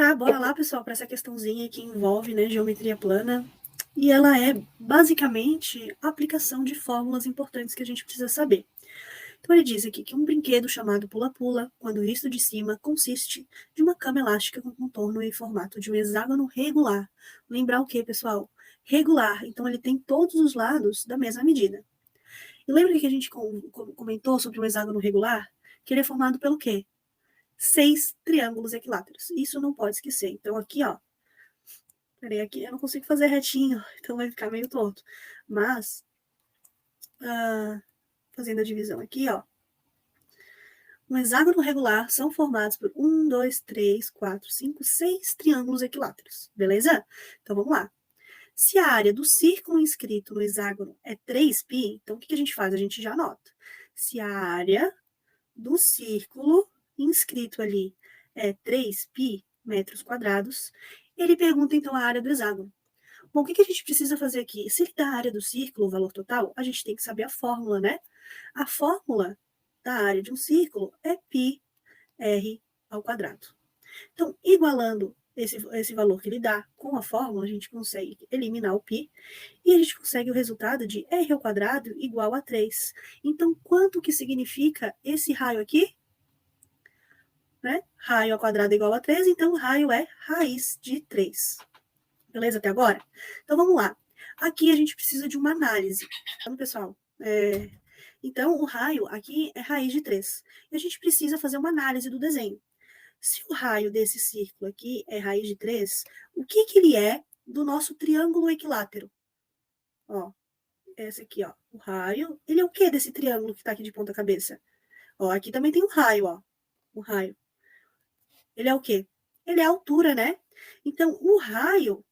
entrar, bora lá, pessoal, para essa questãozinha que envolve, né, geometria plana. E ela é, basicamente, a aplicação de fórmulas importantes que a gente precisa saber. Então, ele diz aqui que um brinquedo chamado pula-pula, quando visto de cima, consiste de uma cama elástica com contorno e formato de um hexágono regular. Lembrar o quê, pessoal? Regular. Então, ele tem todos os lados da mesma medida. E lembra que a gente comentou sobre o hexágono regular? Que ele é formado pelo quê? 6 triângulos equiláteros. Isso não pode esquecer. Então, aqui, ó. Peraí, aqui eu não consigo fazer retinho, então vai ficar meio torto. Mas, fazendo a divisão aqui, ó. Um hexágono regular são formados por 1, 2, 3, 4, 5, 6 triângulos equiláteros. Beleza? Então, vamos lá. Se a área do círculo inscrito no hexágono é 3π, então o que a gente faz? A gente já anota. Se a área do círculo inscrito ali é 3π metros quadrados, ele pergunta então a área do hexágono. Bom, o que a gente precisa fazer aqui? Se ele dá a área do círculo, o valor total, a gente tem que saber a fórmula, né? A fórmula da área de um círculo é πr ao quadrado. Então, igualando esse valor que ele dá com a fórmula, a gente consegue eliminar o π e a gente consegue o resultado de r ao quadrado igual a 3. Então, quanto que significa esse raio aqui? Né? Raio ao quadrado igual a 3, então raio é raiz de 3. Beleza até agora? Então, vamos lá. Aqui a gente precisa de uma análise. Então, pessoal, então o raio aqui é raiz de 3. E a gente precisa fazer uma análise do desenho. Se o raio desse círculo aqui é raiz de 3, o que ele é do nosso triângulo equilátero? Ó, esse aqui, ó, o raio. Ele é o que desse triângulo que tá aqui de ponta cabeça? Ó, aqui também tem um raio, ó. O raio. Ele é o quê? Ele é a altura, né? Então, o raio,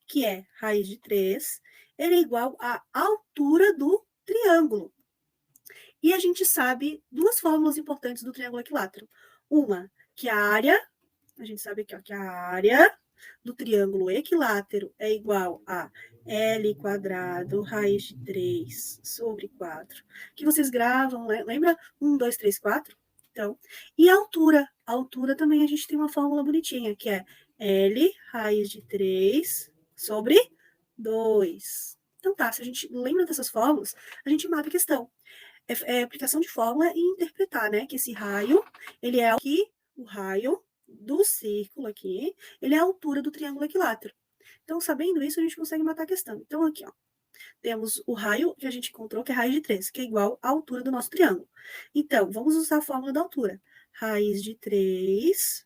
que é raiz de 3, ele é igual à altura do triângulo. E a gente sabe duas fórmulas importantes do triângulo equilátero. Uma, que a área, a gente sabe aqui, ó, que a área do triângulo equilátero é igual a L quadrado raiz de 3 sobre 4. Que vocês gravam, lembra? 1, 2, 3, 4. Então, e a altura também a gente tem uma fórmula bonitinha, que é L raiz de 3 sobre 2. Então tá, se a gente lembra dessas fórmulas, a gente mata a questão. É aplicação de fórmula e interpretar, né? Que esse raio, ele é aqui, o raio do círculo aqui, ele é a altura do triângulo equilátero. Então, sabendo isso, a gente consegue matar a questão. Então, aqui, ó, temos o raio que a gente encontrou, que é raiz de 3, que é igual à altura do nosso triângulo. Então, vamos usar a fórmula da altura. Raiz de 3,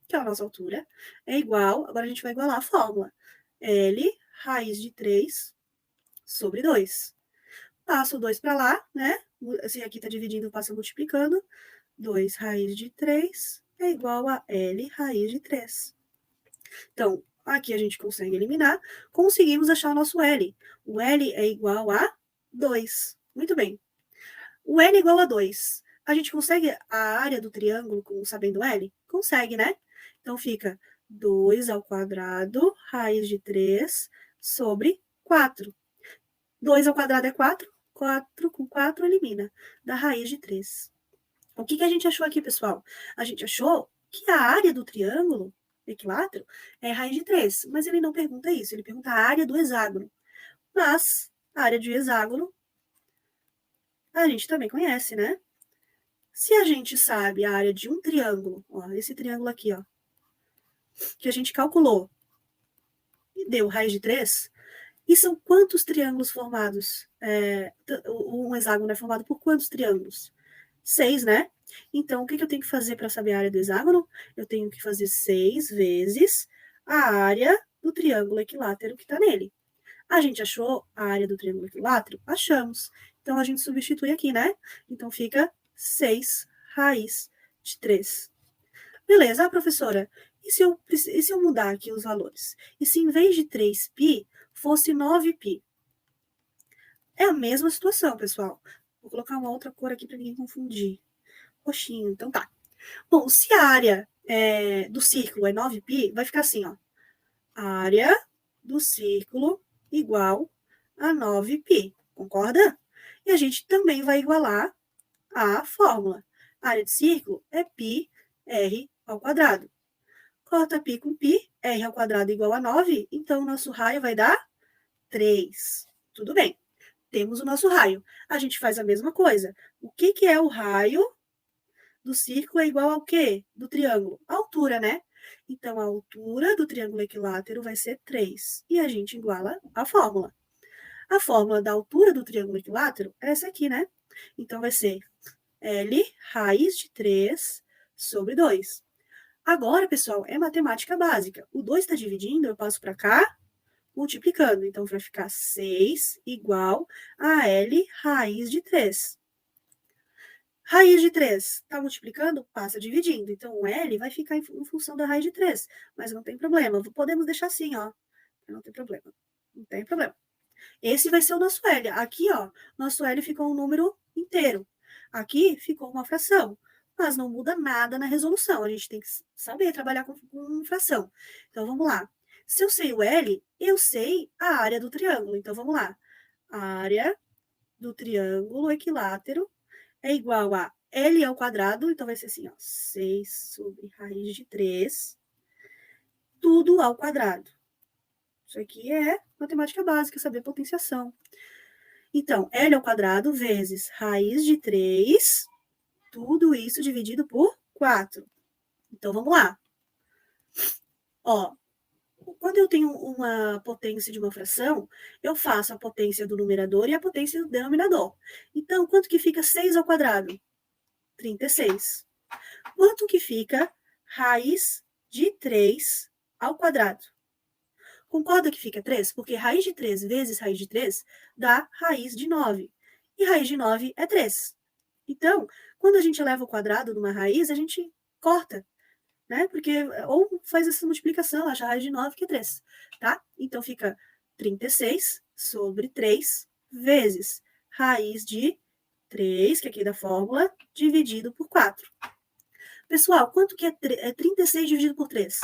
que é a nossa altura, é igual, agora a gente vai igualar a fórmula. L raiz de 3 sobre 2. Passo o 2 para lá, né? Se aqui está dividindo, passa multiplicando. 2 raiz de 3 é igual a L raiz de 3. Então, aqui a gente consegue eliminar. Conseguimos achar o nosso L. O L é igual a 2. Muito bem. O L é igual a 2. A gente consegue a área do triângulo sabendo L? Consegue, né? Então, fica 2 ao quadrado, raiz de 3, sobre 4. 2 ao quadrado é 4. 4 com 4 elimina. Da raiz de 3. O que a gente achou aqui, pessoal? A gente achou que a área do triângulo equilátero é raiz de 3, mas ele não pergunta isso, ele pergunta a área do hexágono. Mas a área de hexágono a gente também conhece, né? Se a gente sabe a área de um triângulo, ó, esse triângulo aqui, ó, que a gente calculou e deu raiz de 3, e são quantos triângulos formados? Um hexágono é formado por quantos triângulos? 6, né? Então, o que eu tenho que fazer para saber a área do hexágono? Eu tenho que fazer 6 vezes a área do triângulo equilátero que está nele. A gente achou a área do triângulo equilátero? Achamos. Então, a gente substitui aqui, né? Então, fica 6 raiz de 3. Beleza, professora? E se eu mudar aqui os valores? E se em vez de 3π, fosse 9π? É a mesma situação, pessoal. Vou colocar uma outra cor aqui para ninguém confundir. Roxinho, então tá. Bom, se a área do círculo é 9π, vai ficar assim, ó. Área do círculo igual a 9π, concorda? E a gente também vai igualar a fórmula. A área de círculo é πr ao quadrado. Corta π com π, r ao quadrado igual a 9, então o nosso raio vai dar 3. Tudo bem, temos o nosso raio. A gente faz a mesma coisa. O que é o raio do círculo é igual ao quê? Do triângulo? A altura, né? Então, a altura do triângulo equilátero vai ser 3. E a gente iguala a fórmula. A fórmula da altura do triângulo equilátero é essa aqui, né? Então, vai ser L raiz de 3 sobre 2. Agora, pessoal, é matemática básica. O 2 está dividindo, eu passo para cá, multiplicando. Então, vai ficar 6 igual a L raiz de 3. Raiz de 3 está multiplicando, passa dividindo. Então, o L vai ficar em função da raiz de 3. Mas não tem problema. Podemos deixar assim, ó. Não tem problema. Não tem problema. Esse vai ser o nosso L. Aqui, ó, nosso L ficou um número inteiro. Aqui ficou uma fração. Mas não muda nada na resolução. A gente tem que saber trabalhar com fração. Então, vamos lá. Se eu sei o L, eu sei a área do triângulo. Então, vamos lá. A área do triângulo equilátero é igual a L ao quadrado, então vai ser assim, ó, 6 sobre raiz de 3, tudo ao quadrado. Isso aqui é matemática básica, saber potenciação. Então, L ao quadrado vezes raiz de 3, tudo isso dividido por 4. Então, vamos lá. Ó, quando eu tenho uma potência de uma fração, eu faço a potência do numerador e a potência do denominador. Então, quanto que fica 6 ao quadrado? 36. Quanto que fica raiz de 3 ao quadrado? Concorda que fica 3? Porque raiz de 3 vezes raiz de 3 dá raiz de 9. E raiz de 9 é 3. Então, quando a gente eleva o quadrado numa raiz, a gente corta, né? Porque, ou faz essa multiplicação, acha a raiz de 9 que é 3, tá? Então, fica 36 sobre 3 vezes raiz de 3, que é aqui da fórmula, dividido por 4. Pessoal, quanto que é 36 dividido por 3?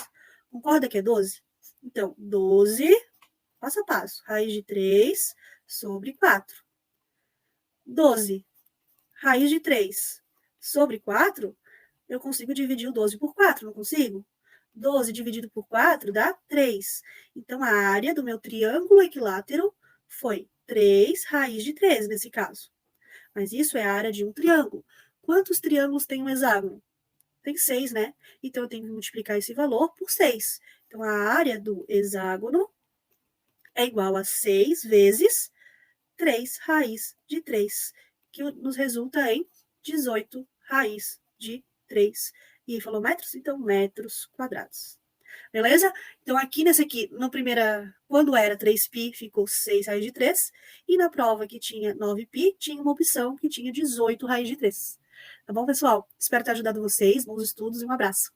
Concorda que é 12? Então, 12, passo a passo, raiz de 3 sobre 4. 12, raiz de 3 sobre 4, eu consigo dividir o 12 por 4, não consigo? 12 dividido por 4 dá 3. Então, a área do meu triângulo equilátero foi 3 raiz de 3, nesse caso. Mas isso é a área de um triângulo. Quantos triângulos tem um hexágono? Tem 6, né? Então, eu tenho que multiplicar esse valor por 6. Então, a área do hexágono é igual a 6 vezes 3 raiz de 3, que nos resulta em 18 raiz de 3. E falou metros? Então, metros quadrados. Beleza? Então, aqui nesse aqui, na primeira, quando era 3π, ficou 6 raiz de 3. E na prova que tinha 9π, tinha uma opção que tinha 18 raiz de 3. Tá bom, pessoal? Espero ter ajudado vocês. Bons estudos e um abraço.